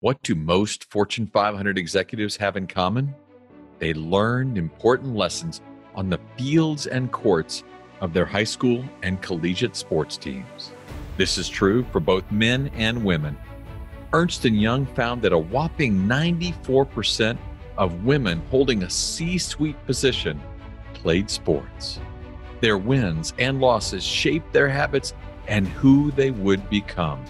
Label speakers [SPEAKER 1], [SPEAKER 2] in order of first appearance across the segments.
[SPEAKER 1] What do most Fortune 500 executives have in common? They learned important lessons on the fields and courts of their high school and collegiate sports teams. This is true for both men and women. Ernst & Young found that a whopping 94% of women holding a C-suite position played sports. Their wins and losses shaped their habits and who they would become.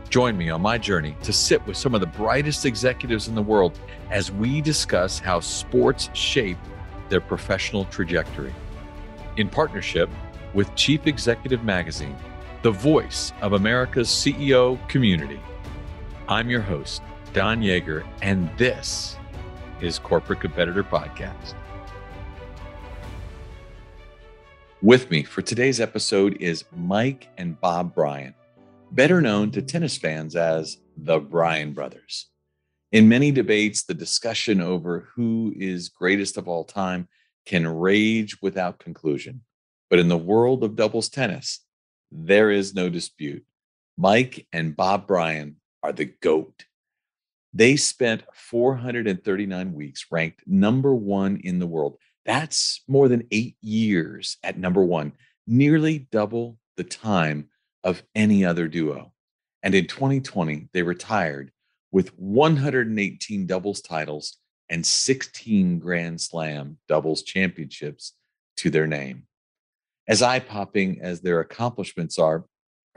[SPEAKER 1] Join me on my journey to sit with some of the brightest executives in the world as we discuss how sports shape their professional trajectory. In partnership with Chief Executive Magazine, the voice of America's CEO community, I'm your host, Don Yeager, and this is Corporate Competitor Podcast. With me for today's episode is Mike and Bob Bryan, better known to tennis fans as the Bryan Brothers. In many debates, the discussion over who is greatest of all time can rage without conclusion. But in the world of doubles tennis, there is no dispute. Mike and Bob Bryan are the GOAT. They spent 439 weeks ranked number one in the world. That's more than 8 years at number one, nearly double the time of any other duo. And in 2020, they retired with 118 doubles titles and 16 Grand Slam doubles championships to their name. As eye-popping as their accomplishments are,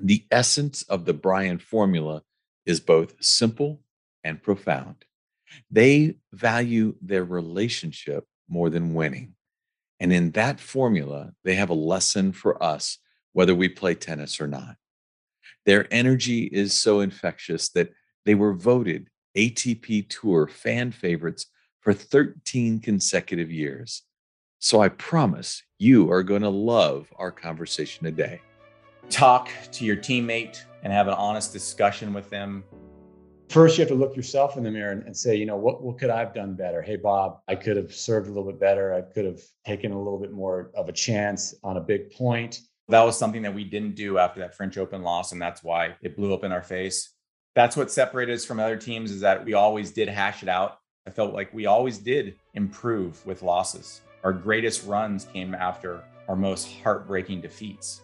[SPEAKER 1] the essence of the Bryan formula is both simple and profound. They value their relationship more than winning. And in that formula, they have a lesson for us, whether we play tennis or not. Their energy is so infectious that they were voted ATP Tour fan favorites for 13 consecutive years. So I promise you are going to love our conversation today.
[SPEAKER 2] Talk to your teammate and have an honest discussion with them.
[SPEAKER 3] First, you have to look yourself in the mirror and say, what could I have done better? Hey, Bob, I could have served a little bit better. I could have taken a little bit more of a chance on a big point.
[SPEAKER 2] That was something that we didn't do after that French Open loss, and that's why it blew up in our face. That's what separated us from other teams, is that we always did hash it out. I felt like we always did improve with losses. Our greatest runs came after our most heartbreaking defeats.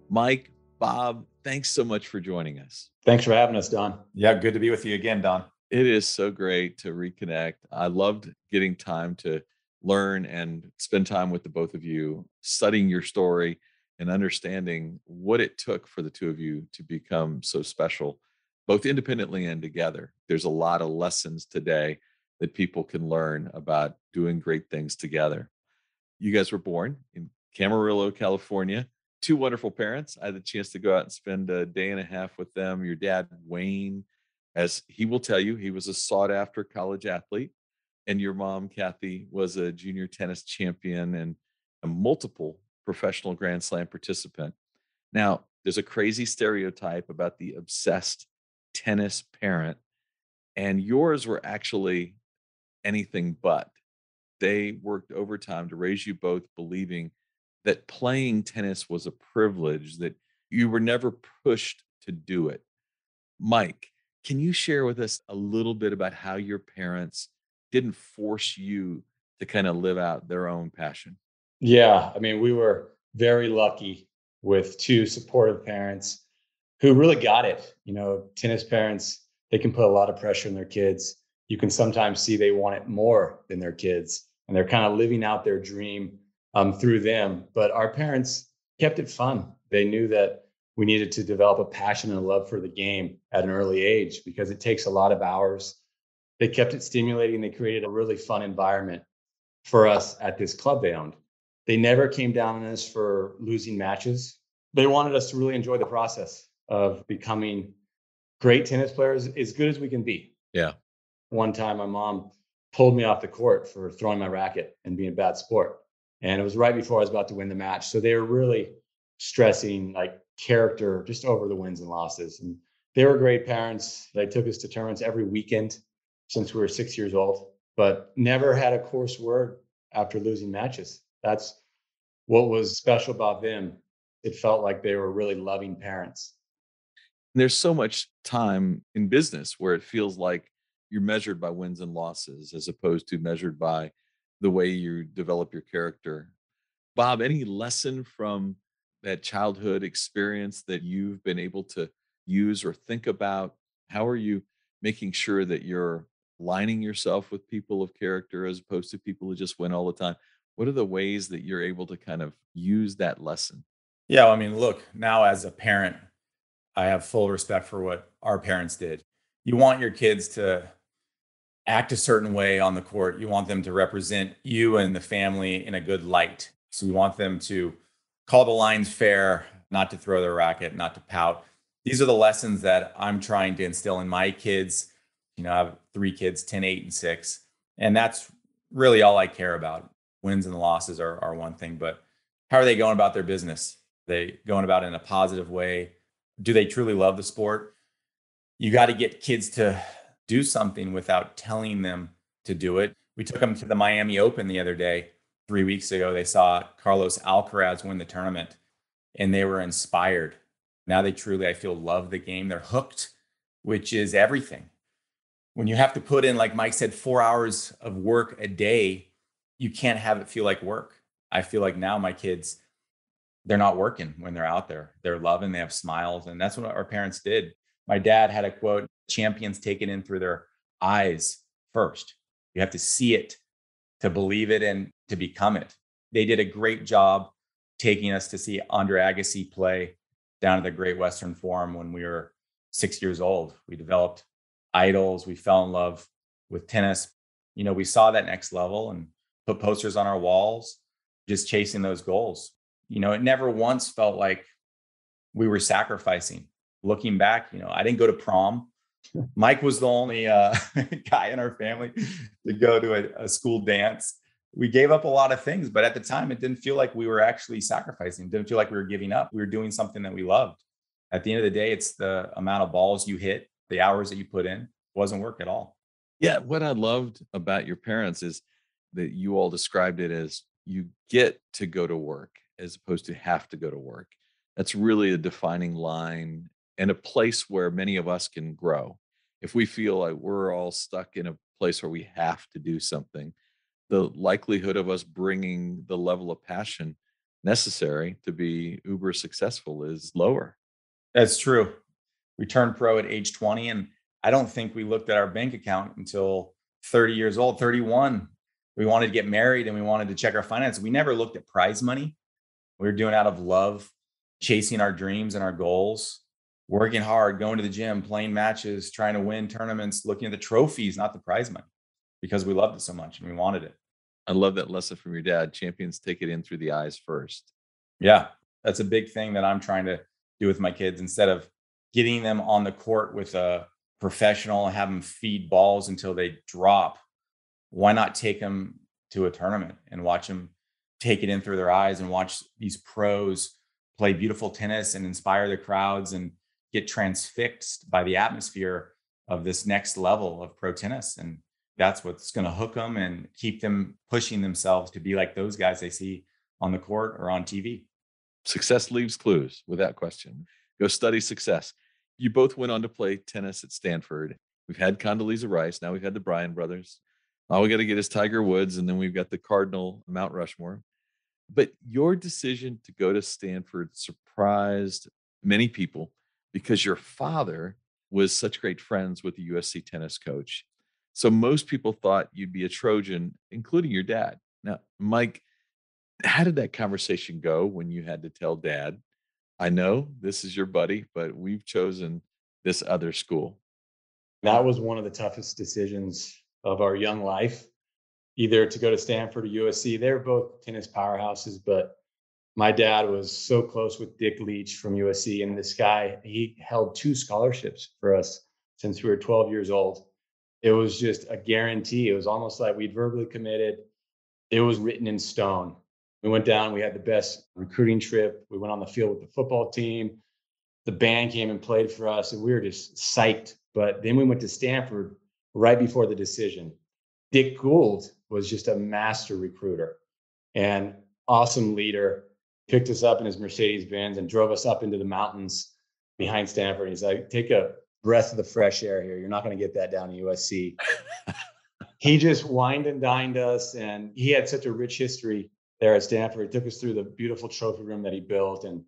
[SPEAKER 1] Mike, Bob, thanks so much for joining us.
[SPEAKER 3] Thanks for having us, Don.
[SPEAKER 2] Yeah, good to be with you again, Don.
[SPEAKER 1] It is so great to reconnect. I loved getting time to learn and spend time with the both of you, studying your story and understanding what it took for the two of you to become so special, both independently and together. There's a lot of lessons today that people can learn about doing great things together. You guys were born in Camarillo, California. Two wonderful parents. I had the chance to go out and spend a day and a half with them. Your dad, Wayne, as he will tell you, he was a sought-after college athlete. And your mom, Kathy, was a junior tennis champion and a multiple professional Grand Slam participant. Now, there's a crazy stereotype about the obsessed tennis parent, and yours were actually anything but. They worked overtime to raise you both believing that playing tennis was a privilege, that you were never pushed to do it. Mike, can you share with us a little bit about how your parents didn't force you to kind of live out their own passion?
[SPEAKER 3] Yeah, we were very lucky with two supportive parents who really got it. Tennis parents, they can put a lot of pressure on their kids. You can sometimes see they want it more than their kids, and they're kind of living out their dream through them. But our parents kept it fun. They knew that we needed to develop a passion and a love for the game at an early age because it takes a lot of hours. They kept it stimulating. They created a really fun environment for us at this club they owned. They never came down on us for losing matches. They wanted us to really enjoy the process of becoming great tennis players, as good as we can be.
[SPEAKER 1] Yeah.
[SPEAKER 3] One time, my mom pulled me off the court for throwing my racket and being a bad sport. And it was right before I was about to win the match. So they were really stressing character just over the wins and losses. And they were great parents. They took us to tournaments every weekend since we were 6 years old, but never had a coarse word after losing matches. That's what was special about them. It felt like they were really loving parents.
[SPEAKER 1] There's so much time in business where it feels like you're measured by wins and losses as opposed to measured by the way you develop your character. Bob, any lesson from that childhood experience that you've been able to use or think about? How are you making sure that you're aligning yourself with people of character as opposed to people who just win all the time? What are the ways that you're able to kind of use that lesson?
[SPEAKER 2] Yeah, I mean, look, now as a parent, I have full respect for what our parents did. You want your kids to act a certain way on the court. You want them to represent you and the family in a good light. So you want them to call the lines fair, not to throw their racket, not to pout. These are the lessons that I'm trying to instill in my kids. I have three kids, 10, 8, and 6. And that's really all I care about. Wins and losses are one thing, but how are they going about their business? Are they going about it in a positive way? Do they truly love the sport? You got to get kids to do something without telling them to do it. We took them to the Miami Open the other day. 3 weeks ago, they saw Carlos Alcaraz win the tournament and they were inspired. Now they truly, I feel, love the game. They're hooked, which is everything. When you have to put in, like Mike said, 4 hours of work a day, you can't have it feel like work. I feel like now my kids, they're not working when they're out there. They're loving, they have smiles. And that's what our parents did. My dad had a quote: champions take it in through their eyes first. You have to see it to believe it and to become it. They did a great job taking us to see Andre Agassi play down at the Great Western Forum when we were 6 years old. We developed idols. We fell in love with tennis. We saw that next level and put posters on our walls, just chasing those goals. It never once felt like we were sacrificing. Looking back, I didn't go to prom. Mike was the only guy in our family to go to a school dance. We gave up a lot of things, but at the time, it didn't feel like we were actually sacrificing. It didn't feel like we were giving up. We were doing something that we loved. At the end of the day, it's the amount of balls you hit, the hours that you put in. It wasn't work at all.
[SPEAKER 1] Yeah, what I loved about your parents is that you all described it as you get to go to work as opposed to have to go to work. That's really a defining line and a place where many of us can grow. If we feel like we're all stuck in a place where we have to do something, the likelihood of us bringing the level of passion necessary to be uber successful is lower.
[SPEAKER 2] That's true. We turned pro at age 20, and I don't think we looked at our bank account until 30 years old, 31. We wanted to get married and we wanted to check our finances. We never looked at prize money. We were doing it out of love, chasing our dreams and our goals, working hard, going to the gym, playing matches, trying to win tournaments, looking at the trophies, not the prize money, because we loved it so much and we wanted it.
[SPEAKER 1] I love that lesson from your dad. Champions take it in through the eyes first.
[SPEAKER 2] Yeah, that's a big thing that I'm trying to do with my kids. Instead of getting them on the court with a professional and have them feed balls until they drop, why not take them to a tournament and watch them take it in through their eyes and watch these pros play beautiful tennis and inspire the crowds and get transfixed by the atmosphere of this next level of pro tennis. And that's what's going to hook them and keep them pushing themselves to be like those guys they see on the court or on TV.
[SPEAKER 1] Success leaves clues without question. Go study success. You both went on to play tennis at Stanford. We've had Condoleezza Rice. Now we've had the Bryan brothers. All we got to get is Tiger Woods, and then we've got the Cardinal Mount Rushmore. But your decision to go to Stanford surprised many people because your father was such great friends with the USC tennis coach. So most people thought you'd be a Trojan, including your dad. Now, Mike, how did that conversation go when you had to tell dad, I know this is your buddy, but we've chosen this other school?
[SPEAKER 3] That was one of the toughest decisions of our young life, either to go to Stanford or USC. They were both tennis powerhouses, but my dad was so close with Dick Leach from USC. And this guy, he held 2 scholarships for us since we were 12 years old. It was just a guarantee. It was almost like we'd verbally committed. It was written in stone. We went down, we had the best recruiting trip. We went on the field with the football team. The band came and played for us, and we were just psyched. But then we went to Stanford right before the decision. Dick Gould was just a master recruiter and awesome leader. Picked us up in his Mercedes-Benz and drove us up into the mountains behind Stanford. He's like, take a breath of the fresh air here. You're not going to get that down at USC. He just wined and dined us, and he had such a rich history there at Stanford. He took us through the beautiful trophy room that he built, and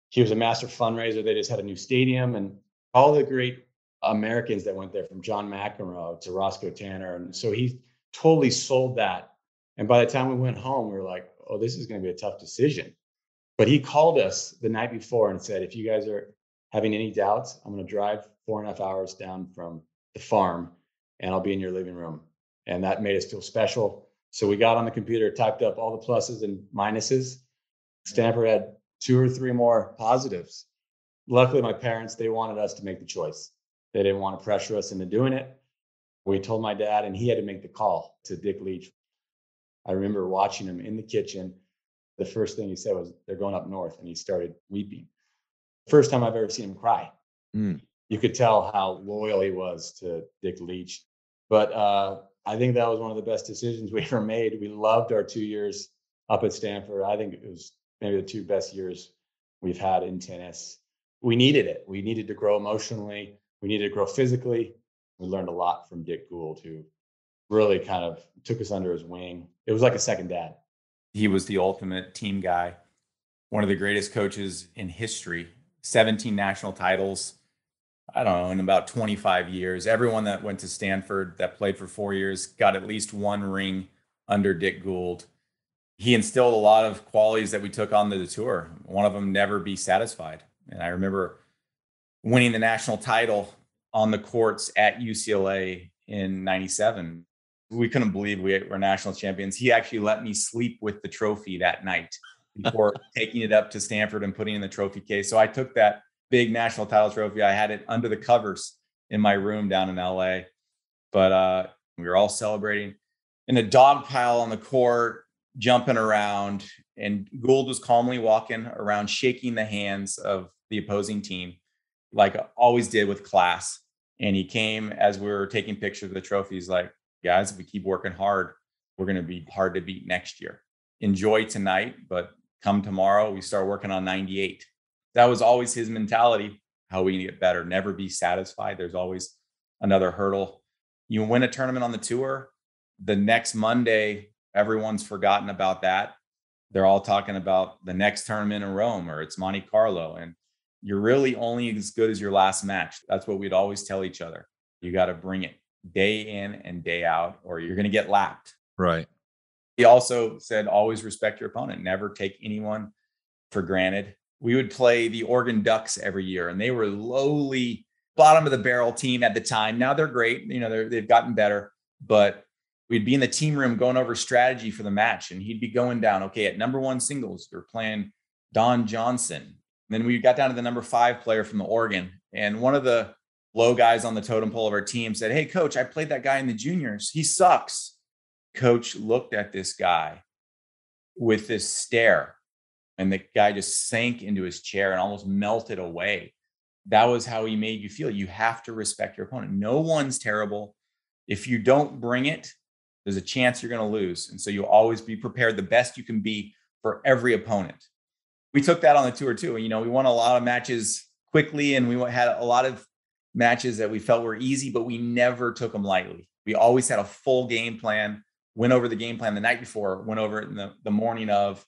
[SPEAKER 3] he was a master fundraiser. They just had a new stadium, and all the great Americans that went there, from John McEnroe to Roscoe Tanner. And so he totally sold that. And by the time we went home, we were like, oh, this is going to be a tough decision. But he called us the night before and said, if you guys are having any doubts, I'm going to drive 4.5 hours down from the farm, and I'll be in your living room. And that made us feel special. So we got on the computer, typed up all the pluses and minuses. Stanford had 2 or 3 more positives. Luckily, my parents, they wanted us to make the choice. They didn't want to pressure us into doing it. We told my dad, and he had to make the call to Dick Leach. I remember watching him in the kitchen. The first thing he said was, they're going up north. And he started weeping. First time I've ever seen him cry. You could tell how loyal he was to Dick Leach. But I think that was one of the best decisions we ever made. We loved our 2 years up at Stanford. I think it was maybe the 2 best years we've had in tennis. We needed it. We needed to grow emotionally. We needed to grow physically. We learned a lot from Dick Gould, who really kind of took us under his wing. It was like a second dad.
[SPEAKER 2] He was the ultimate team guy, one of the greatest coaches in history, 17 national titles, I don't know, in about 25 years. Everyone that went to Stanford that played for 4 years got at least 1 ring under Dick Gould. He instilled a lot of qualities that we took on the tour. One of them, never be satisfied. And I remember winning the national title on the courts at UCLA in 97. We couldn't believe we were national champions. He actually let me sleep with the trophy that night before taking it up to Stanford and putting it in the trophy case. So I took that big national title trophy. I had it under the covers in my room down in LA. But we were all celebrating in a dog pile on the court, jumping around. And Gould was calmly walking around, shaking the hands of the opposing team, like I always did, with class. And he came as we were taking pictures of the trophies, like, guys, if we keep working hard, we're going to be hard to beat next year. Enjoy tonight, but come tomorrow, we start working on 98. That was always his mentality, how we get better, never be satisfied. There's always another hurdle. You win a tournament on the tour, the next Monday, everyone's forgotten about that. They're all talking about the next tournament in Rome, or it's Monte Carlo. And you're really only as good as your last match. That's what we'd always tell each other. You got to bring it day in and day out, or you're going to get lapped.
[SPEAKER 1] Right.
[SPEAKER 2] He also said, always respect your opponent. Never take anyone for granted. We would play the Oregon Ducks every year, and they were lowly bottom of the barrel team at the time. Now they're great. You know, they've gotten better, but we'd be in the team room going over strategy for the match, and he'd be going down, okay, at number 1 singles, you're playing Don Johnson. And then we got down to the number 5 player from the Oregon. And one of the low guys on the totem pole of our team said, hey, coach, I played that guy in the juniors. He sucks. Coach looked at this guy with this stare, and the guy just sank into his chair and almost melted away. That was how he made you feel. You have to respect your opponent. No one's terrible. If you don't bring it, there's a chance you're going to lose. And so you always be prepared the best you can be for every opponent. We took that on the tour too. You know, we won a lot of matches quickly, and we had a lot of matches that we felt were easy, but we never took them lightly. We always had a full game plan, went over the game plan the night before, went over it in the morning of,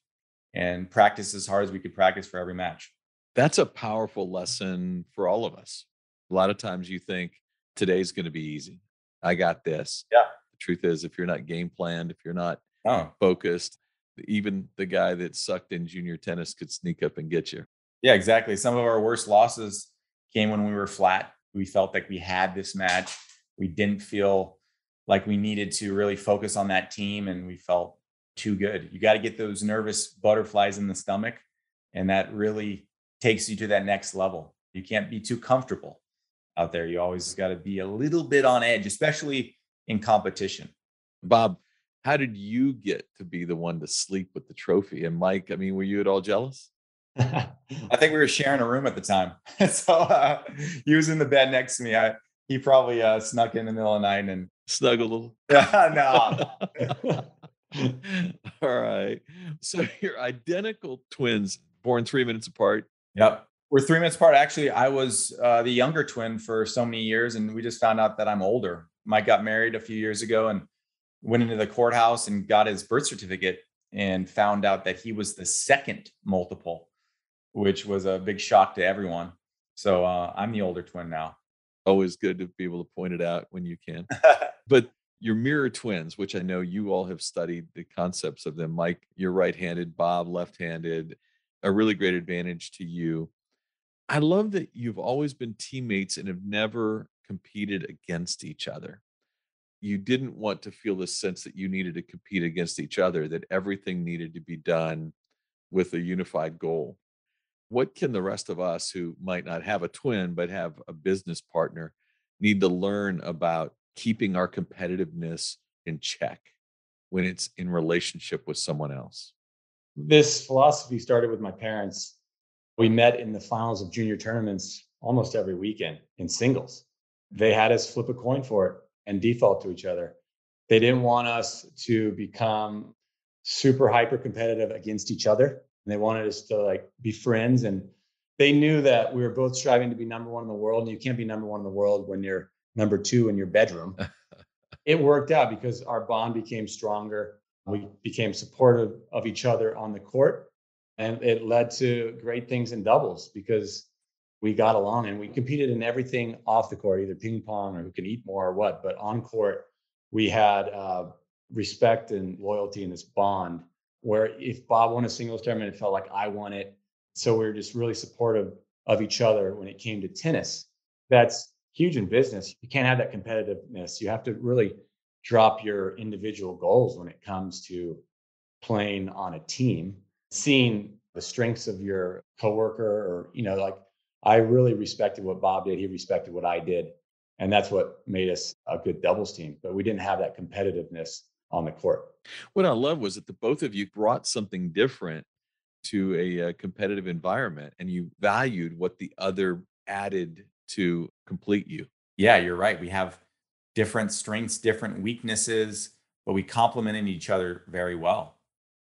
[SPEAKER 2] and practiced as hard as we could practice for every match.
[SPEAKER 1] That's a powerful lesson for all of us. A lot of times you think today's going to be easy. I got this.
[SPEAKER 2] Yeah.
[SPEAKER 1] The truth is, if you're not game planned, if you're not focused, even the guy that sucked in junior tennis could sneak up and get you.
[SPEAKER 2] Yeah, exactly. Some of our worst losses came when we were flat. We felt like we had this match. We didn't feel like we needed to really focus on that team, and we felt too good. You got to get those nervous butterflies in the stomach, and that really takes you to that next level. You can't be too comfortable out there. You always got to be a little bit on edge, especially in competition.
[SPEAKER 1] Bob, how did you get to be the one to sleep with the trophy? And Mike, I mean, were you at all jealous?
[SPEAKER 2] I think we were sharing a room at the time. So he was in the bed next to me. He probably snuck in the middle of the night and
[SPEAKER 1] snuggled a little.
[SPEAKER 2] No.
[SPEAKER 1] All right. So you're identical twins, born 3 minutes apart.
[SPEAKER 2] Yep. We're 3 minutes apart. Actually, I was the younger twin for so many years, and we just found out that I'm older. Mike got married a few years ago and went into the courthouse and got his birth certificate and found out that he was the second multiple, which was a big shock to everyone. So I'm the older twin now.
[SPEAKER 1] Always good to be able to point it out when you can. But your mirror twins, which I know you all have studied the concepts of them. Mike, you're right-handed, Bob, left-handed, a really great advantage to you. I love that you've always been teammates and have never competed against each other. You didn't want to feel the sense that you needed to compete against each other, that everything needed to be done with a unified goal. What can the rest of us who might not have a twin but have a business partner need to learn about keeping our competitiveness in check when it's in relationship with someone else?
[SPEAKER 3] This philosophy started with my parents. We met in the finals of junior tournaments almost every weekend in singles. They had us flip a coin for it and default to each other. They didn't want us to become super hyper competitive against each other. And they wanted us to like be friends. And they knew that we were both striving to be number one in the world. And you can't be number one in the world when you're number two in your bedroom. It worked out because our bond became stronger. We became supportive of each other on the court. And it led to great things in doubles because we got along and we competed in everything off the court, either ping pong or who can eat more or what. But on court, we had respect and loyalty in this bond where if Bob won a singles tournament, it felt like I won it. So we were just really supportive of each other when it came to tennis. That's huge in business. You can't have that competitiveness. You have to really drop your individual goals when it comes to playing on a team, seeing the strengths of your coworker or, like I really respected what Bob did. He respected what I did. And that's what made us a good doubles team. But we didn't have that competitiveness on the court.
[SPEAKER 1] What I love was that the both of you brought something different to a competitive environment and you valued what the other added to complete you.
[SPEAKER 2] Yeah, you're right. We have different strengths, different weaknesses, but we complemented each other very well.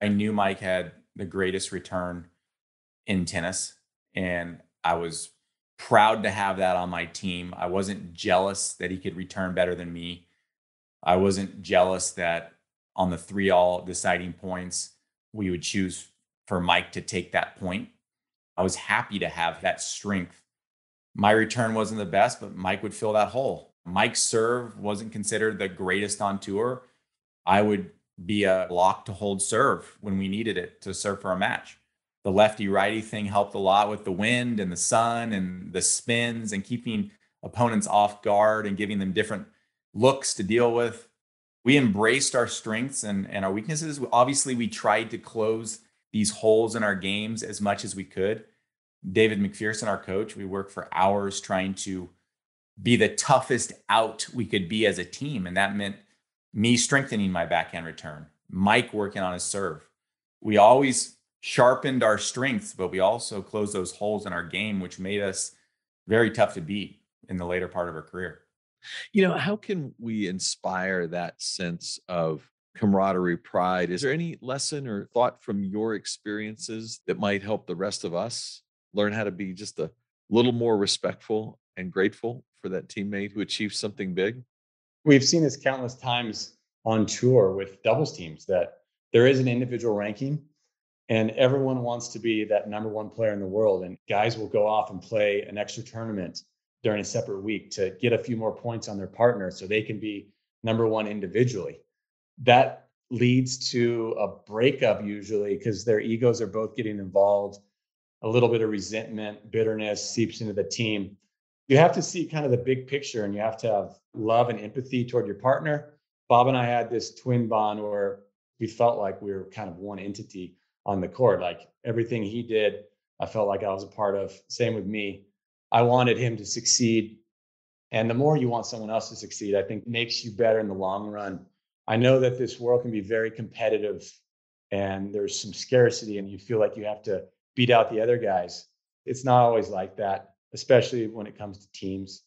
[SPEAKER 2] I knew Mike had the greatest return in tennis, and I was proud to have that on my team. I wasn't jealous that he could return better than me. I wasn't jealous that on the 3-all deciding points, we would choose for Mike to take that point. I was happy to have that strength. My return wasn't the best, but Mike would fill that hole. Mike's serve wasn't considered the greatest on tour. I would be a lock to hold serve when we needed it to serve for a match. The lefty righty thing helped a lot with the wind and the sun and the spins and keeping opponents off guard and giving them different looks to deal with. We embraced our strengths and our weaknesses. Obviously, we tried to close these holes in our games as much as we could. David McPherson, our coach, we worked for hours trying to be the toughest out we could be as a team. And that meant me strengthening my backhand return, Mike working on his serve. We always sharpened our strengths, but we also closed those holes in our game, which made us very tough to beat in the later part of our career.
[SPEAKER 1] How can we inspire that sense of camaraderie, pride? Is there any lesson or thought from your experiences that might help the rest of us learn how to be just a little more respectful and grateful for that teammate who achieved something big?
[SPEAKER 3] We've seen this countless times on tour with doubles teams that there is an individual ranking and everyone wants to be that number one player in the world. And guys will go off and play an extra tournament during a separate week to get a few more points on their partner so they can be number one individually. That leads to a breakup usually because their egos are both getting involved. A little bit of resentment, bitterness seeps into the team. You have to see kind of the big picture and you have to have love and empathy toward your partner. Bob and I had this twin bond where we felt like we were kind of one entity on the court. Like everything he did, I felt like I was a part of. Same with me. I wanted him to succeed. And the more you want someone else to succeed, I think makes you better in the long run. I know that this world can be very competitive and there's some scarcity and you feel like you have to beat out the other guys. It's not always like that, especially when it comes to teams.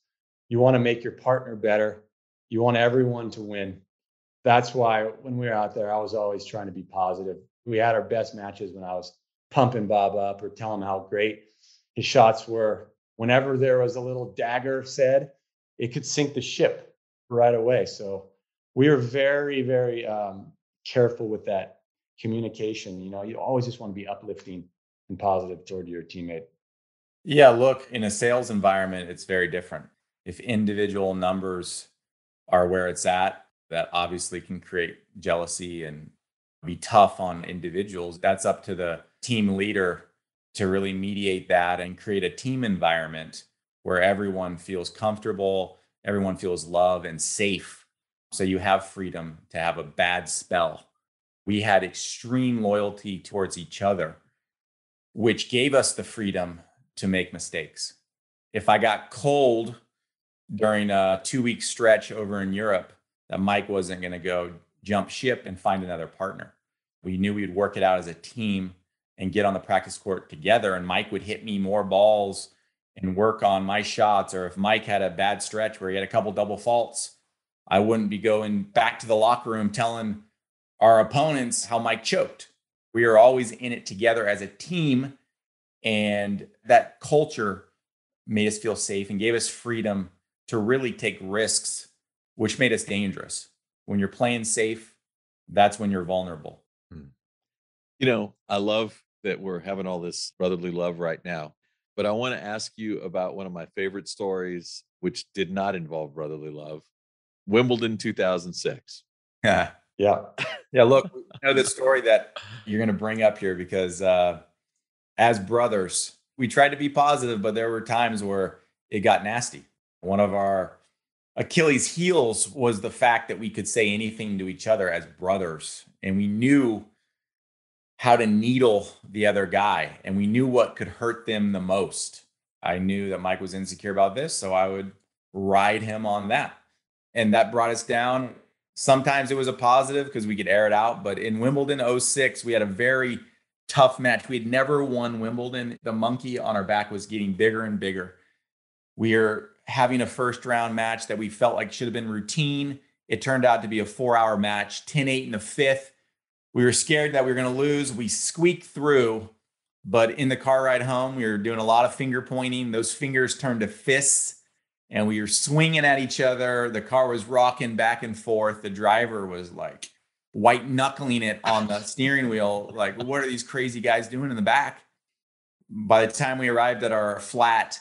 [SPEAKER 3] You want to make your partner better. You want everyone to win. That's why when we were out there, I was always trying to be positive. We had our best matches when I was pumping Bob up or telling him how great His shots were, whenever there was a little dagger said, it could sink the ship right away. So we were very, very careful with that communication. You know, you always just want to be uplifting and positive toward your teammate.
[SPEAKER 2] Yeah, look, in a sales environment, it's very different. If individual numbers are where it's at, that obviously can create jealousy and be tough on individuals. That's up to the team leader to really mediate that and create a team environment where everyone feels comfortable, everyone feels loved and safe. So you have freedom to have a bad spell. We had extreme loyalty towards each other, which gave us the freedom to make mistakes. If I got cold during a 2-week stretch over in Europe, that Mike wasn't going to go jump ship and find another partner. We knew we'd work it out as a team and get on the practice court together. And Mike would hit me more balls and work on my shots. Or if Mike had a bad stretch where he had a couple double faults, I wouldn't be going back to the locker room telling our opponents how Mike choked. We are always in it together as a team. And that culture made us feel safe and gave us freedom to really take risks, which made us dangerous. When you're playing safe, that's when you're vulnerable.
[SPEAKER 1] You know, I love that we're having all this brotherly love right now, but I want to ask you about one of my favorite stories, which did not involve brotherly love. Wimbledon 2006.
[SPEAKER 2] Yeah.
[SPEAKER 3] Yeah.
[SPEAKER 2] Yeah. Look, I know the story that you're going to bring up here because as brothers, we tried to be positive, but there were times where it got nasty. One of our Achilles' heels was the fact that we could say anything to each other as brothers, and we knew how to needle the other guy, and we knew what could hurt them the most. I knew that Mike was insecure about this, so I would ride him on that. And that brought us down. Sometimes it was a positive because we could air it out, but in Wimbledon 06, we had a very tough match. We had never won Wimbledon. The monkey on our back was getting bigger and bigger. We are having a first round match that we felt like should have been routine. It turned out to be a 4-hour match, 10-8 in the fifth. We were scared that we were going to lose. We squeaked through, but in the car ride home, we were doing a lot of finger pointing. Those fingers turned to fists and we were swinging at each other. The car was rocking back and forth. The driver was like white knuckling it on the steering wheel. Like, what are these crazy guys doing in the back? By the time we arrived at our flat,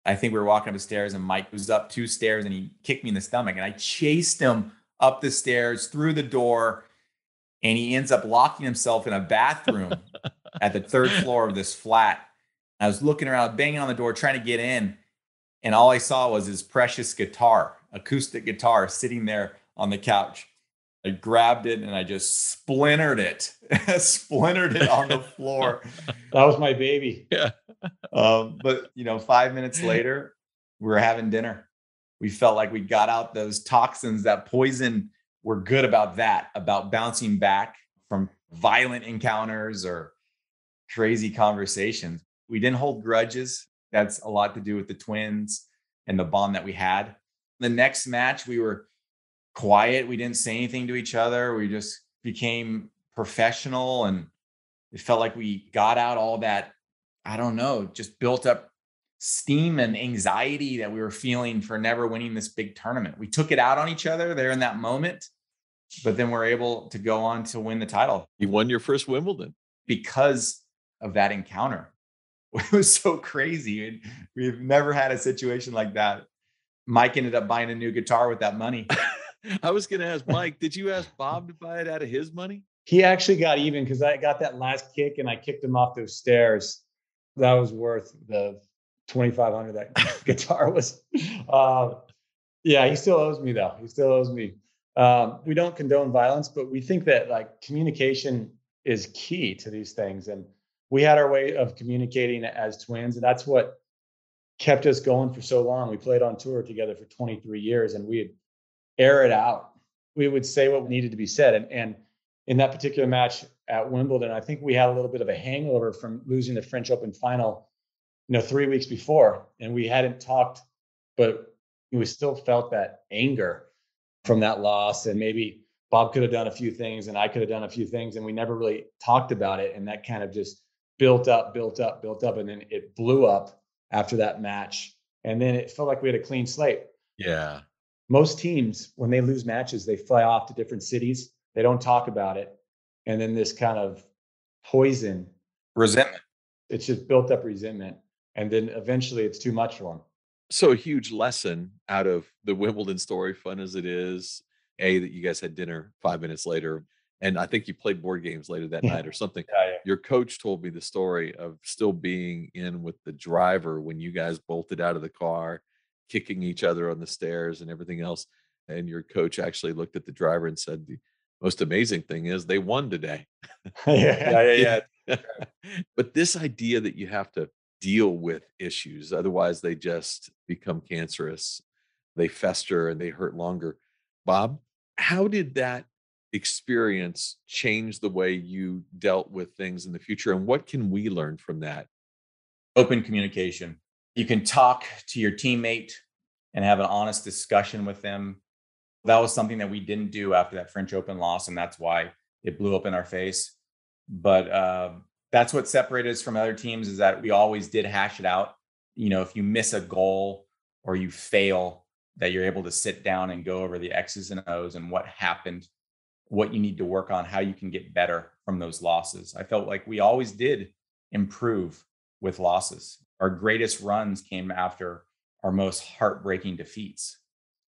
[SPEAKER 2] I think we were walking up the stairs and Mike was up 2 stairs and he kicked me in the stomach and I chased him up the stairs through the door and he ends up locking himself in a bathroom at the 3rd floor of this flat. I was looking around, banging on the door, trying to get in. And all I saw was his precious guitar, acoustic guitar sitting there on the couch. I grabbed it and I just splintered it on the floor.
[SPEAKER 3] That was my baby.
[SPEAKER 1] Yeah.
[SPEAKER 2] But 5 minutes later, we were having dinner. We felt like we got out those toxins, that poison. We're good about that, about bouncing back from violent encounters or crazy conversations. We didn't hold grudges. That's a lot to do with the twins and the bond that we had. The next match, we were quiet. We didn't say anything to each other. We just became professional and it felt like we got out all that, I don't know, just built up steam and anxiety that we were feeling for never winning this big tournament. We took it out on each other there in that moment, but then we're able to go on to win the title.
[SPEAKER 1] You won your first Wimbledon
[SPEAKER 2] Because of that encounter. It was so crazy. We've never had a situation like that. Mike ended up buying a new guitar with that money.
[SPEAKER 1] I was going to ask Mike, did you ask Bob to buy it out of his money?
[SPEAKER 3] He actually got even because I got that last kick and I kicked him off those stairs. That was worth the $2,500 that guitar was. Yeah, he still owes me though. He still owes me. We don't condone violence, but we think that like communication is key to these things. And we had our way of communicating as twins. And that's what kept us going for so long. We played on tour together for 23 years and we'd air it out. We would say what needed to be said. And in that particular match at Wimbledon, I think we had a little bit of a hangover from losing the French Open final, 3 weeks before. And we hadn't talked, but we still felt that anger from that loss. And maybe Bob could have done a few things and I could have done a few things and we never really talked about it. And that kind of just built up, and then it blew up after that match. And then it felt like we had a clean slate.
[SPEAKER 1] Yeah.
[SPEAKER 3] Most teams, when they lose matches, they fly off to different cities. They don't talk about it. And then this kind of poison,
[SPEAKER 2] Resentment.
[SPEAKER 3] it's just built up resentment. And then eventually it's too much for them.
[SPEAKER 1] So a huge lesson out of the Wimbledon story, fun as it is, that you guys had dinner 5 minutes later, and I think you played board games later that night or something.
[SPEAKER 2] Yeah.
[SPEAKER 1] Your coach told me the story of still being in with the driver when you guys bolted out of the car, kicking each other on the stairs and everything else. And your coach actually looked at the driver and said, "The most amazing thing is they won today."
[SPEAKER 2] Yeah.
[SPEAKER 1] But this idea that you have to deal with issues, otherwise they just become cancerous, they fester and they hurt longer. Bob, how did that experience change the way you dealt with things in the future, and what can we learn from that?
[SPEAKER 2] Open communication. You can talk to your teammate and have an honest discussion with them. That was something that we didn't do after that French Open loss, and that's why it blew up in our face. But that's what separated us from other teams, is that we always did hash it out. If you miss a goal or you fail, that you're able to sit down and go over the X's and O's and what happened, what you need to work on, how you can get better from those losses. I felt like we always did improve with losses. Our greatest runs came after our most heartbreaking defeats.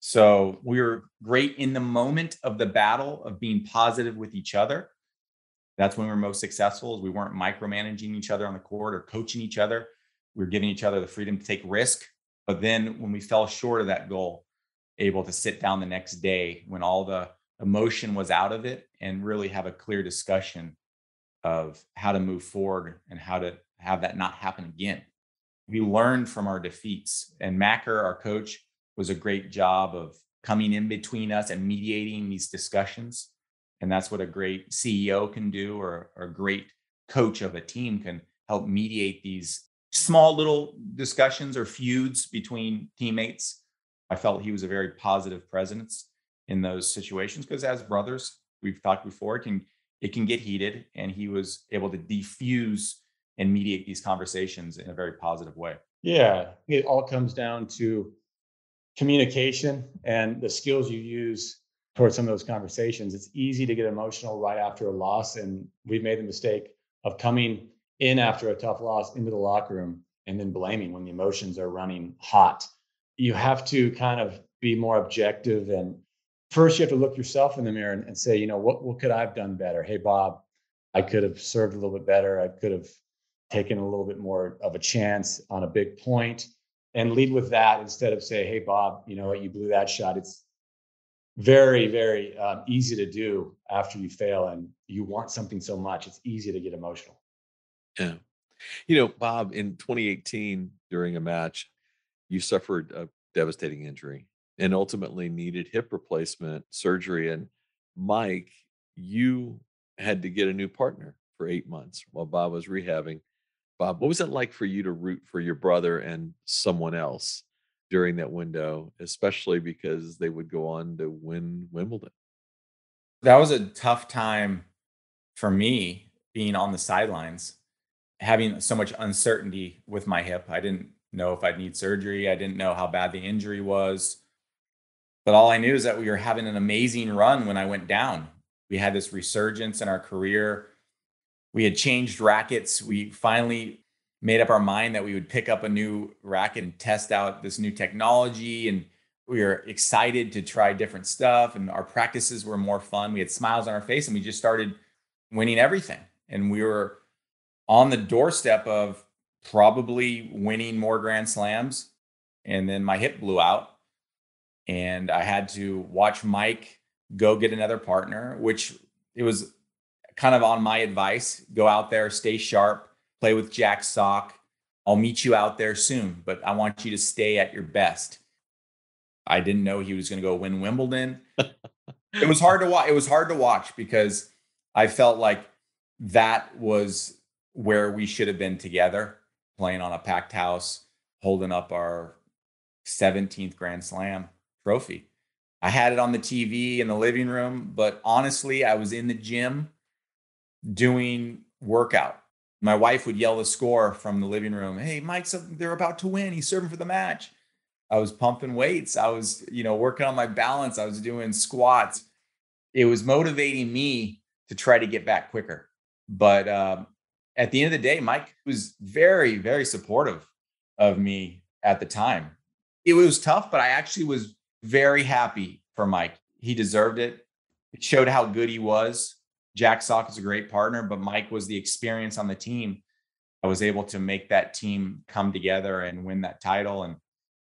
[SPEAKER 2] So we were great in the moment of the battle of being positive with each other. That's when we were most successful, is we weren't micromanaging each other on the court or coaching each other. We were giving each other the freedom to take risk. But then when we fell short of that goal, able to sit down the next day when all the emotion was out of it and really have a clear discussion of how to move forward and how to have that not happen again. We learned from our defeats, and Macker, our coach, was a great job of coming in between us and mediating these discussions. And that's what a great CEO can do, or a great coach of a team can help mediate these small little discussions or feuds between teammates. I felt he was a very positive presence in those situations, because as brothers, we've talked before, it can get heated, and he was able to defuse and mediate these conversations in a very positive way.
[SPEAKER 3] Yeah, it all comes down to communication and the skills you use towards some of those conversations. It's easy to get emotional right after a loss, and we've made the mistake of coming in after a tough loss into the locker room and then blaming when the emotions are running hot. You have to kind of be more objective, and first you have to look yourself in the mirror and say, what could I have done better? Hey, Bob, I could have served a little bit better. I could have taken a little bit more of a chance on a big point, and lead with that instead of say, hey, Bob, you know what, you blew that shot. It's very, very easy to do after you fail and you want something so much. It's easy to get emotional.
[SPEAKER 1] Yeah. Bob, in 2018, during a match, you suffered a devastating injury and ultimately needed hip replacement surgery. And Mike, you had to get a new partner for 8 months while Bob was rehabbing. Bob, what was it like for you to root for your brother and someone else during that window, especially because they would go on to win Wimbledon?
[SPEAKER 2] That was a tough time for me, being on the sidelines, having so much uncertainty with my hip. I didn't know if I'd need surgery. I didn't know how bad the injury was. But all I knew is that we were having an amazing run when I went down. We had this resurgence in our career. We had changed rackets. We finally made up our mind that we would pick up a new racket and test out this new technology. And we were excited to try different stuff. And our practices were more fun. We had smiles on our face, and we just started winning everything. And we were on the doorstep of probably winning more Grand Slams. And then my hip blew out, and I had to watch Mike go get another partner, which it was kind of on my advice: go out there, stay sharp, play with Jack Sock. I'll meet you out there soon, but I want you to stay at your best. I didn't know he was going to go win Wimbledon. It was hard to watch. It was hard to watch because I felt like that was where we should have been together, playing on a packed house, holding up our 17th Grand Slam trophy. I had it on the TV in the living room, but honestly, I was in the gym doing workout. My wife would yell the score from the living room. Hey, Mike's, they're about to win. He's serving for the match. I was pumping weights. I was, working on my balance. I was doing squats. It was motivating me to try to get back quicker. But at the end of the day, Mike was very, very supportive of me at the time. It was tough, but I actually was very happy for Mike. He deserved it. It showed how good he was. Jack Sock is a great partner, but Mike was the experience on the team. I was able to make that team come together and win that title. And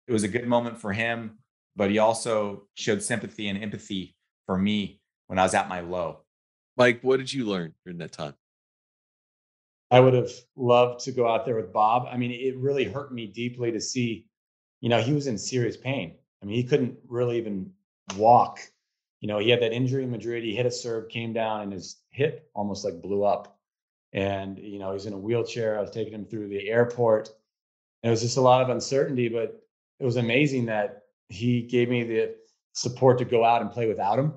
[SPEAKER 2] it was a good moment for him, but he also showed sympathy and empathy for me when I was at my low.
[SPEAKER 1] Mike, what did you learn during that time?
[SPEAKER 3] I would have loved to go out there with Bob. I mean, it really hurt me deeply to see, he was in serious pain. I mean, he couldn't really even walk. He had that injury in Madrid. He hit a serve, came down, and his hip almost like blew up. And, he's in a wheelchair. I was taking him through the airport. And it was just a lot of uncertainty, but it was amazing that he gave me the support to go out and play without him.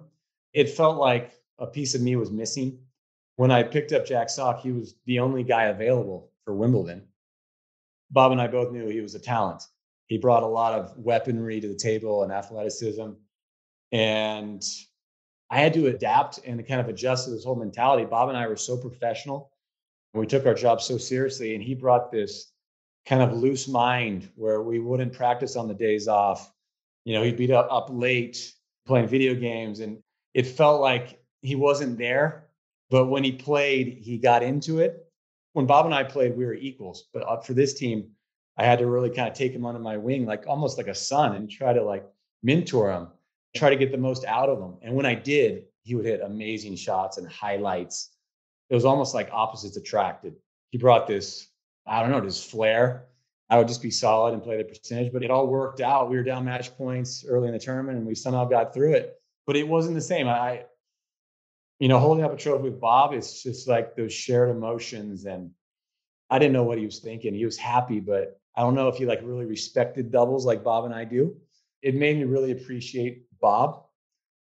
[SPEAKER 3] It felt like a piece of me was missing. When I picked up Jack Sock, he was the only guy available for Wimbledon. Bob and I both knew he was a talent. He brought a lot of weaponry to the table and athleticism. And I had to adapt and kind of adjust to this whole mentality. Bob and I were so professional. And we took our job so seriously. And he brought this kind of loose mind where we wouldn't practice on the days off. He'd be up late playing video games. And it felt like he wasn't there. But when he played, he got into it. When Bob and I played, we were equals. But for this team, I had to really kind of take him under my wing, like almost like a son, and try to mentor him, try to get the most out of him. And when I did, he would hit amazing shots and highlights. It was almost like opposites attracted. He brought this, this flair. I would just be solid and play the percentage, but it all worked out. We were down match points early in the tournament and we somehow got through it. But it wasn't the same. Holding up a trophy with Bob, it's just like those shared emotions. And I didn't know what he was thinking. He was happy, but I don't know if he really respected doubles like Bob and I do. It made me really appreciate Bob,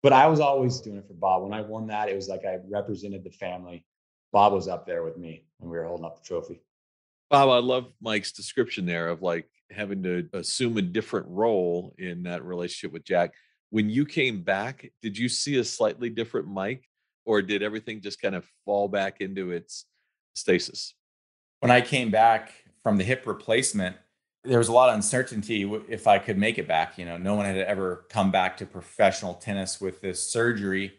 [SPEAKER 3] but I was always doing it for Bob. When I won that, it was like I represented the family. Bob was up there with me when we were holding up the trophy.
[SPEAKER 1] Bob, I love Mike's description there of having to assume a different role in that relationship with Jack. When you came back, did you see a slightly different Mike, or did everything just kind of fall back into its stasis?
[SPEAKER 2] When I came back from the hip replacement, there was a lot of uncertainty if I could make it back. No one had ever come back to professional tennis with this surgery.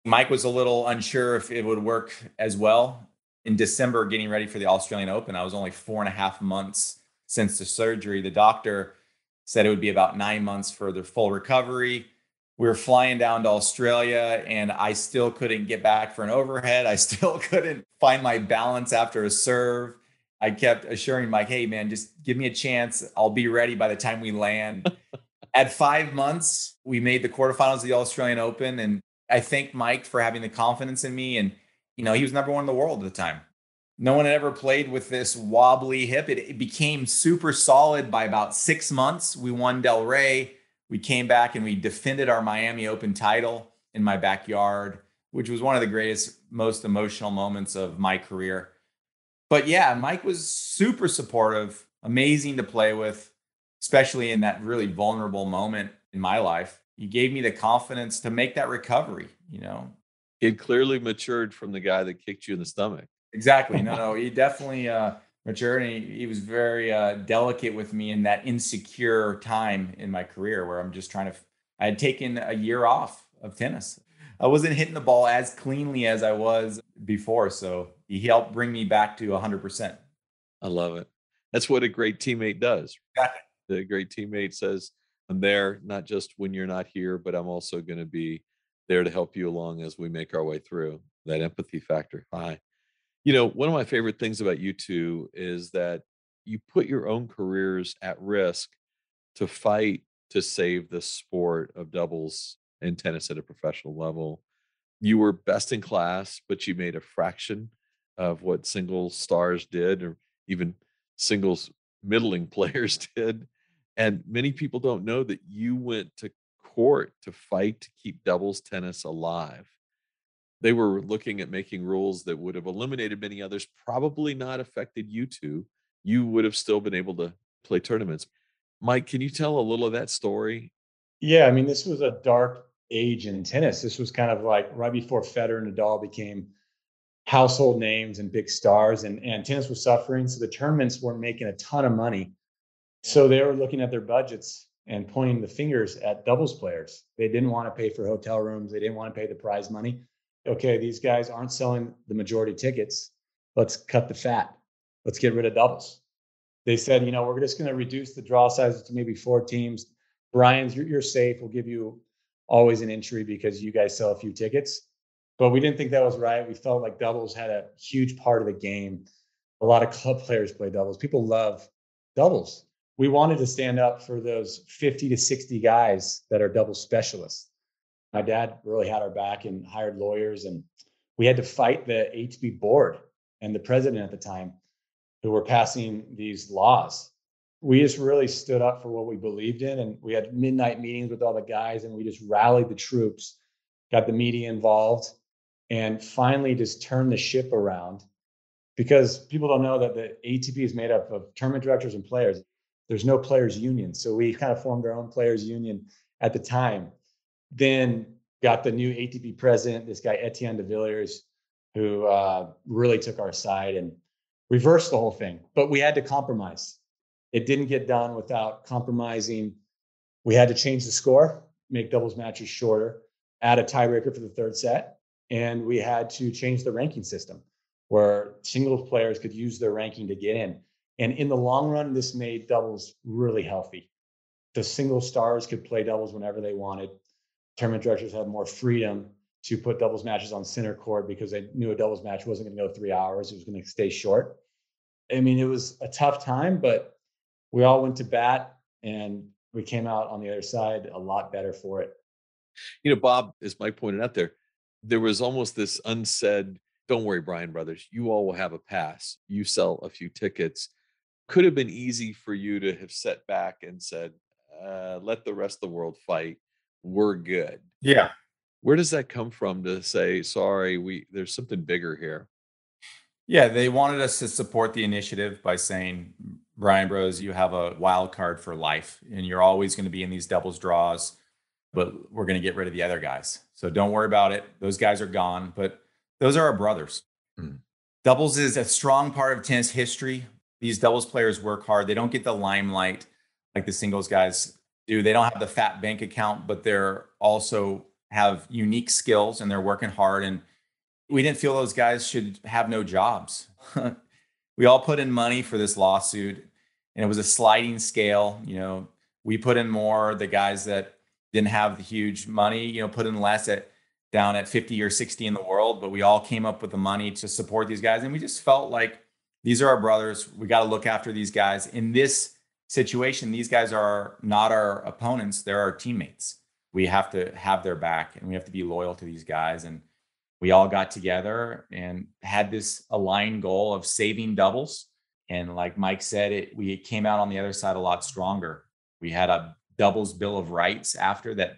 [SPEAKER 2] Mike was a little unsure if it would work as well. In December, getting ready for the Australian Open, I was only 4.5 months since the surgery. The doctor said it would be about 9 months for the full recovery. We were flying down to Australia and I still couldn't get back for an overhead. I still couldn't find my balance after a serve. I kept assuring Mike, hey man, just give me a chance. I'll be ready by the time we land. At 5 months, we made the quarterfinals of the Australian Open. And I thank Mike for having the confidence in me. And, he was number one in the world at the time. No one had ever played with this wobbly hip. It became super solid by about 6 months. We won Del Rey. We came back and we defended our Miami Open title in my backyard, which was one of the greatest, most emotional moments of my career. But yeah, Mike was super supportive, amazing to play with, especially in that really vulnerable moment in my life. He gave me the confidence to make that recovery,
[SPEAKER 1] He had clearly matured from the guy that kicked you in the stomach.
[SPEAKER 2] Exactly. No, he definitely matured, and he was very delicate with me in that insecure time in my career where I'm just I had taken a year off of tennis. I wasn't hitting the ball as cleanly as I was before. So he helped bring me back to 100%.
[SPEAKER 1] I love it. That's what a great teammate does.
[SPEAKER 2] Exactly.
[SPEAKER 1] The great teammate says, I'm there, not just when you're not here, but I'm also going to be there to help you along as we make our way through. That empathy factor high. One of my favorite things about you two is that you put your own careers at risk to fight to save the sport of doubles and tennis at a professional level. You were best in class, but you made a fraction of what single stars did, or even singles middling players did. And many people don't know that you went to court to fight to keep doubles tennis alive. They were looking at making rules that would have eliminated many others, probably not affected you two. You would have still been able to play tournaments. Mike, can you tell a little of that story?
[SPEAKER 3] Yeah, I mean, this was a dark age in tennis. This was kind of like right before Federer and Nadal became household names and big stars, and tennis was suffering. So the tournaments weren't making a ton of money. So they were looking at their budgets and pointing the fingers at doubles players. They didn't want to pay for hotel rooms. They didn't want to pay the prize money. Okay, these guys aren't selling the majority tickets. Let's cut the fat. Let's get rid of doubles. They said, we're just going to reduce the draw sizes to maybe 4 teams. Brian's, you're safe. We'll give you always an entry because you guys sell a few tickets. But we didn't think that was right. We felt like doubles had a huge part of the game. A lot of club players play doubles. People love doubles. We wanted to stand up for those 50 to 60 guys that are double specialists. My dad really had our back and hired lawyers, and we had to fight the ATP board and the president at the time who were passing these laws. We just really stood up for what we believed in, and we had midnight meetings with all the guys, and we just rallied the troops, got the media involved, and finally just turned the ship around. Because people don't know that the ATP is made up of tournament directors and players. There's no players union. So we kind of formed our own players union at the time. Then got the new ATP president, this guy, Etienne de Villiers, who really took our side and reversed the whole thing. But we had to compromise. It didn't get done without compromising. We had to change the score, make doubles matches shorter, add a tiebreaker for the third set. And we had to change the ranking system where singles players could use their ranking to get in. And in the long run, this made doubles really healthy. The single stars could play doubles whenever they wanted. Tournament directors had more freedom to put doubles matches on center court because they knew a doubles match wasn't going to go 3 hours. It was going to stay short. I mean, it was a tough time, but we all went to bat and we came out on the other side a lot better for it.
[SPEAKER 1] Bob, as Mike pointed out there was almost this unsaid, don't worry, Bryan Brothers, you all will have a pass. You sell a few tickets. Could have been easy for you to have sat back and said, let the rest of the world fight. We're good.
[SPEAKER 2] Yeah.
[SPEAKER 1] Where does that come from to say, sorry, there's something bigger here?
[SPEAKER 2] Yeah, they wanted us to support the initiative by saying, Bryan Bros, you have a wild card for life, and you're always going to be in these doubles draws, but we're going to get rid of the other guys. So don't worry about it. Those guys are gone, but those are our brothers. Doubles is a strong part of tennis history. These doubles players work hard. They don't get the limelight like the singles guys do. They don't have the fat bank account, but they're also have unique skills and they're working hard. And we didn't feel those guys should have no jobs. We all put in money for this lawsuit, and it was a sliding scale. We put in more. The guys that didn't have the huge money, put in less down at 50 or 60 in the world, but we all came up with the money to support these guys. And we just felt like these are our brothers. We got to look after these guys. In this situation, these guys are not our opponents. They're our teammates. We have to have their back and we have to be loyal to these guys. And we all got together and had this aligned goal of saving doubles. And like Mike said, we came out on the other side a lot stronger. We had a doubles bill of rights after that.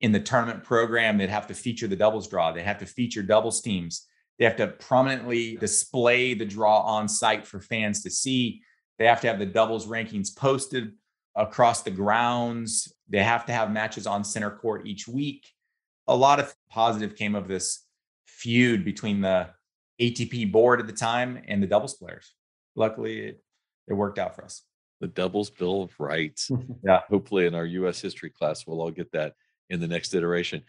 [SPEAKER 2] In the tournament program, they'd have to feature the doubles draw. They have to feature doubles teams. They have to prominently display the draw on site for fans to see. They have to have the doubles rankings posted across the grounds. They have to have matches on center court each week. A lot of positive came of this feud between the ATP board at the time and the doubles players. Luckily, it worked out for us.
[SPEAKER 1] The doubles bill of rights.
[SPEAKER 2] Yeah.
[SPEAKER 1] Hopefully in our U.S. history class, we'll all get that in the next iteration.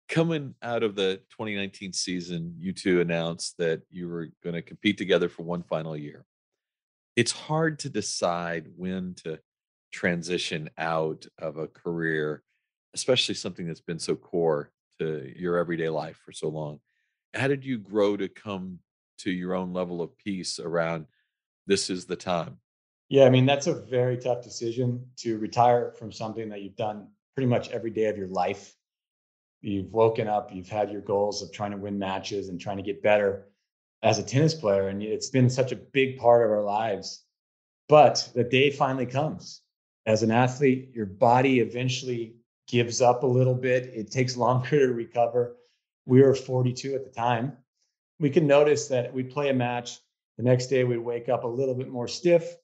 [SPEAKER 1] Coming out of the 2019 season, you two announced that you were going to compete together for one final year. It's hard to decide when to transition out of a career, especially something that's been so core to your everyday life for so long. How did you grow to come to your own level of peace around this is the time?
[SPEAKER 3] Yeah, I mean, that's a very tough decision to retire from something that you've done pretty much every day of your life. You've woken up, you've had your goals of trying to win matches and trying to get better as a tennis player. And it's been such a big part of our lives. But the day finally comes. As an athlete, your body eventually gives up a little bit. It takes longer to recover. We were 42 at the time. We could notice that we'd play a match. The next day we'd wake up a little bit more stiff.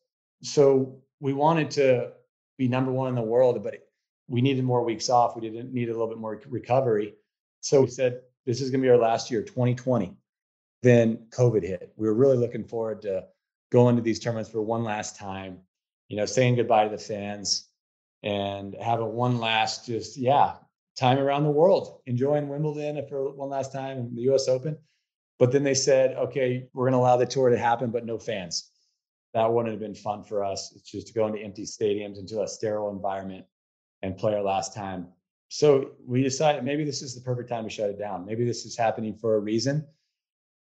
[SPEAKER 3] So we wanted to be number one in the world, but we needed more weeks off. We didn't need a little bit more recovery. So we said, this is going to be our last year, 2020. Then COVID hit. We were really looking forward to going to these tournaments for one last time, saying goodbye to the fans and having one last time around the world, enjoying Wimbledon for one last time and the US Open. But then they said, okay, we're going to allow the tour to happen, but no fans. That wouldn't have been fun for us. It's just to go into empty stadiums, into a sterile environment and play our last time. So we decided maybe this is the perfect time to shut it down. Maybe this is happening for a reason.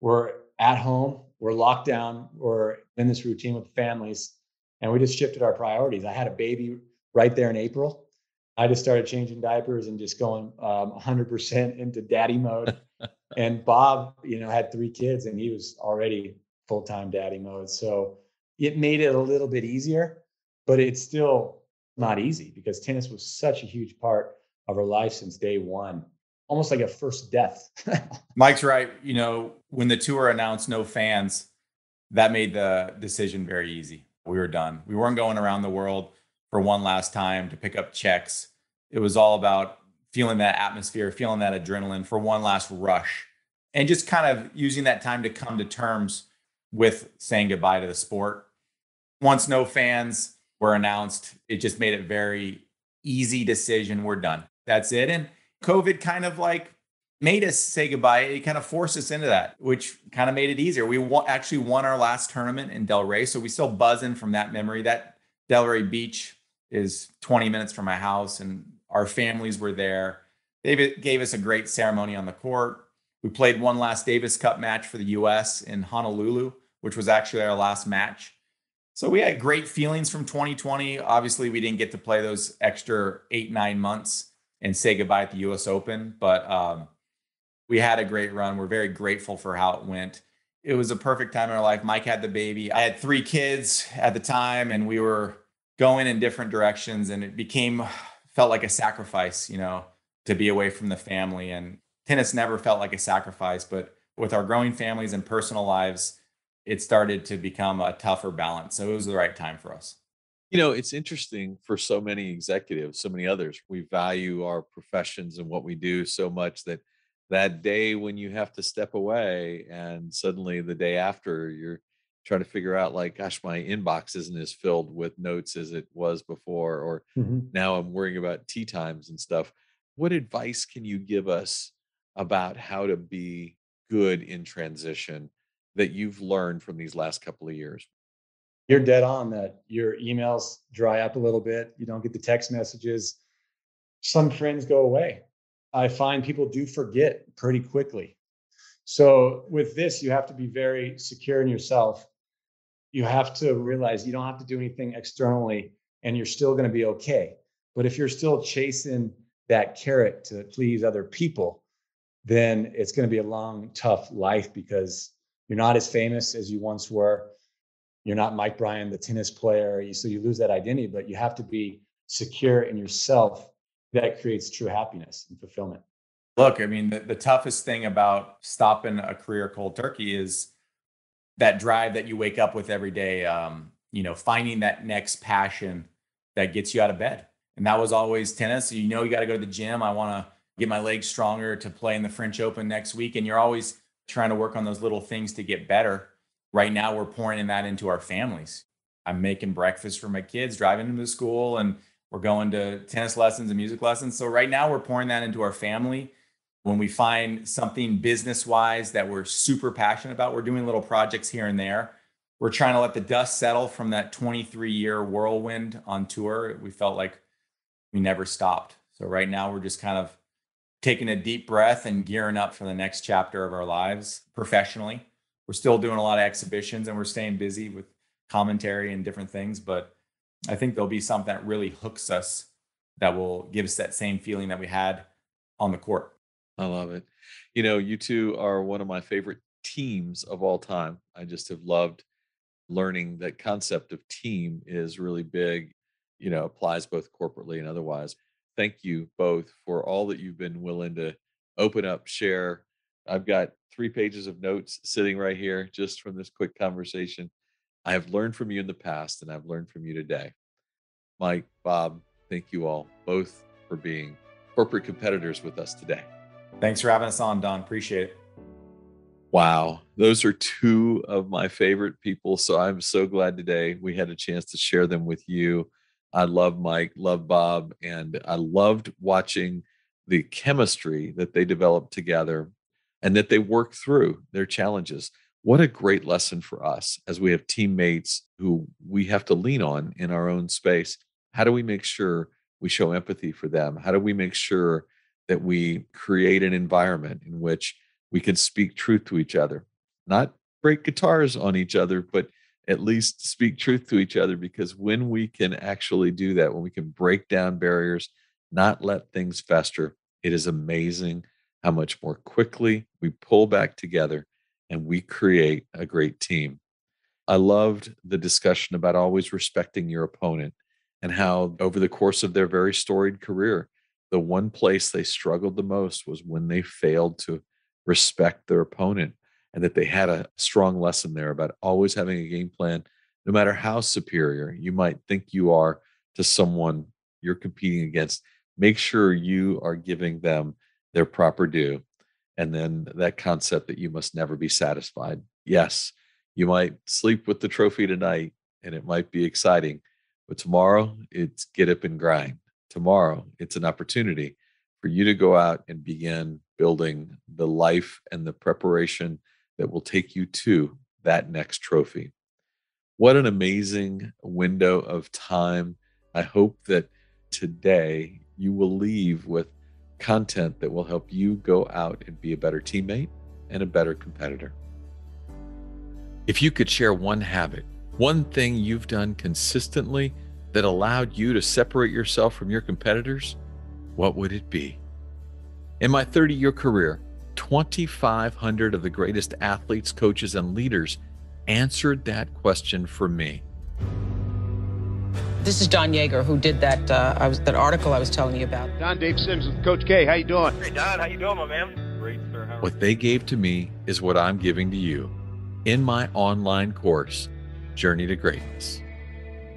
[SPEAKER 3] We're at home, we're locked down, we're in this routine with families, and we just shifted our priorities. I had a baby right there in April. I just started changing diapers and just going 100% into daddy mode. And Bob, had 3 kids and he was already full-time daddy mode. So it made it a little bit easier, but it's still not easy because tennis was such a huge part of our life since day one, almost like a first death.
[SPEAKER 2] Mike's right. When the tour announced no fans, that made the decision very easy. We were done. We weren't going around the world for one last time to pick up checks. It was all about feeling that atmosphere, feeling that adrenaline for one last rush, and just kind of using that time to come to terms with saying goodbye to the sport. Once no fans were announced, it just made it very easy decision. We're done. That's it. And COVID kind of made us say goodbye. It kind of forced us into that, which kind of made it easier. We actually won our last tournament in Delray, so we still buzzing from that memory. That Delray Beach is 20 minutes from my house, and our families were there. They gave us a great ceremony on the court. We played one last Davis Cup match for the U.S. in Honolulu, which was actually our last match. So we had great feelings from 2020. Obviously, we didn't get to play those extra 8-9 months and say goodbye at the U.S. Open, but we had a great run. We're very grateful for how it went. It was a perfect time in our life. Mike had the baby. I had 3 kids at the time, and we were going in different directions, and it felt like a sacrifice, to be away from the family. And tennis never felt like a sacrifice, but with our growing families and personal lives, it started to become a tougher balance. So it was the right time for us.
[SPEAKER 1] It's interesting for so many executives, so many others. We value our professions and what we do so much that day when you have to step away and suddenly the day after you're trying to figure out gosh, my inbox isn't as filled with notes as it was before, or now I'm worrying about tea times and stuff. What advice can you give us about how to be good in transition that you've learned from these last couple of years?
[SPEAKER 3] You're dead on that. Your emails dry up a little bit. You don't get the text messages. Some friends go away. I find people do forget pretty quickly. So with this, you have to be very secure in yourself. You have to realize you don't have to do anything externally and you're still going to be okay. But if you're still chasing that carrot to please other people, then it's going to be a long, tough life because you're not as famous as you once were. You're not Mike Bryan, the tennis player. So you lose that identity, but you have to be secure in yourself. That creates true happiness and fulfillment.
[SPEAKER 2] Look, I mean, the toughest thing about stopping a career cold turkey is that drive that you wake up with every day, finding that next passion that gets you out of bed. And that was always tennis. You got to go to the gym. I want to get my legs stronger to play in the French Open next week. And you're always trying to work on those little things to get better. Right now, we're pouring that into our families. I'm making breakfast for my kids, driving them to school, and we're going to tennis lessons and music lessons. So right now, we're pouring that into our family. When we find something business-wise that we're super passionate about, we're doing little projects here and there. We're trying to let the dust settle from that 23-year whirlwind on tour. We felt like we never stopped. So right now, we're just kind of taking a deep breath and gearing up for the next chapter of our lives professionally. We're still doing a lot of exhibitions and we're staying busy with commentary and different things, but I think there'll be something that really hooks us that will give us that same feeling that we had on the court.
[SPEAKER 1] I love it. You two are one of my favorite teams of all time. I just have loved learning that concept of team is really big, applies both corporately and otherwise. Thank you both for all that you've been willing to open up, share, I've got 3 pages of notes sitting right here just from this quick conversation. I have learned from you in the past, and I've learned from you today. Mike, Bob, thank you all both for being corporate competitors with us today.
[SPEAKER 2] Thanks for having us on, Don. Appreciate it.
[SPEAKER 1] Wow, those are 2 of my favorite people. So I'm so glad today we had a chance to share them with you. I love Mike, love Bob, and I loved watching the chemistry that they developed together and that they work through their challenges. What a great lesson for us as we have teammates who we have to lean on in our own space. How do we make sure we show empathy for them? How do we make sure that we create an environment in which we can speak truth to each other, not break guitars on each other, but at least speak truth to each other? Because when we can actually do that, when we can break down barriers, not let things fester, it is amazing how much more quickly we pull back together and we create a great team. I loved the discussion about always respecting your opponent and how over the course of their very storied career, the one place they struggled the most was when they failed to respect their opponent, and that they had a strong lesson there about always having a game plan, no matter how superior you might think you are to someone you're competing against. Make sure you are giving them their proper due. And then that concept that you must never be satisfied. Yes, you might sleep with the trophy tonight and it might be exciting, but tomorrow it's get up and grind. Tomorrow it's an opportunity for you to go out and begin building the life and the preparation that will take you to that next trophy. What an amazing window of time. I hope that today you will leave with content that will help you go out and be a better teammate and a better competitor. If you could share one habit, one thing you've done consistently that allowed you to separate yourself from your competitors, what would it be? In my 30-year career, 2,500 of the greatest athletes, coaches, and leaders answered that question for me.
[SPEAKER 4] This is Don Yeager, who did that article I was telling you about.
[SPEAKER 5] Don, Dave Sims with Coach K. How you doing?
[SPEAKER 6] Hey, Don. How you doing, my man? Great, sir.
[SPEAKER 1] What they gave to me is what I'm giving to you in my online course, Journey to Greatness.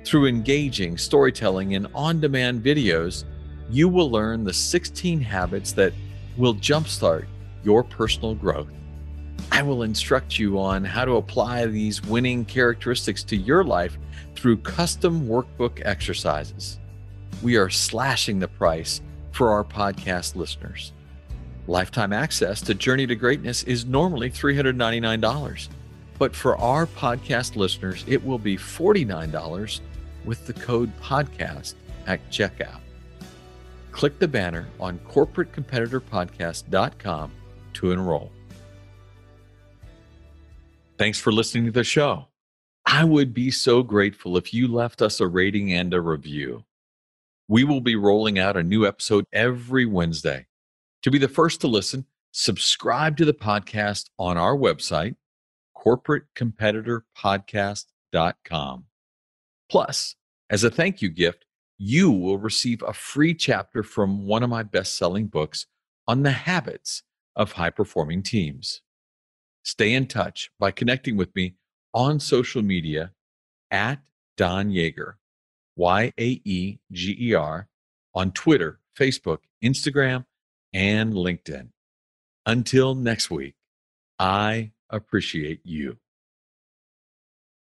[SPEAKER 1] Through engaging storytelling and on-demand videos, you will learn the 16 habits that will jumpstart your personal growth. I will instruct you on how to apply these winning characteristics to your life through custom workbook exercises. We are slashing the price for our podcast listeners. Lifetime access to Journey to Greatness is normally $399, but for our podcast listeners, it will be $49 with the code podcast at checkout. Click the banner on corporatecompetitorpodcast.com to enroll. Thanks for listening to the show. I would be so grateful if you left us a rating and a review. We will be rolling out a new episode every Wednesday. To be the first to listen, subscribe to the podcast on our website, corporatecompetitorpodcast.com. Plus, as a thank you gift, you will receive a free chapter from one of my best-selling books on the habits of high-performing teams. Stay in touch by connecting with me on social media at Don Yeager, Yaeger, on Twitter, Facebook, Instagram, and LinkedIn. Until next week, I appreciate you.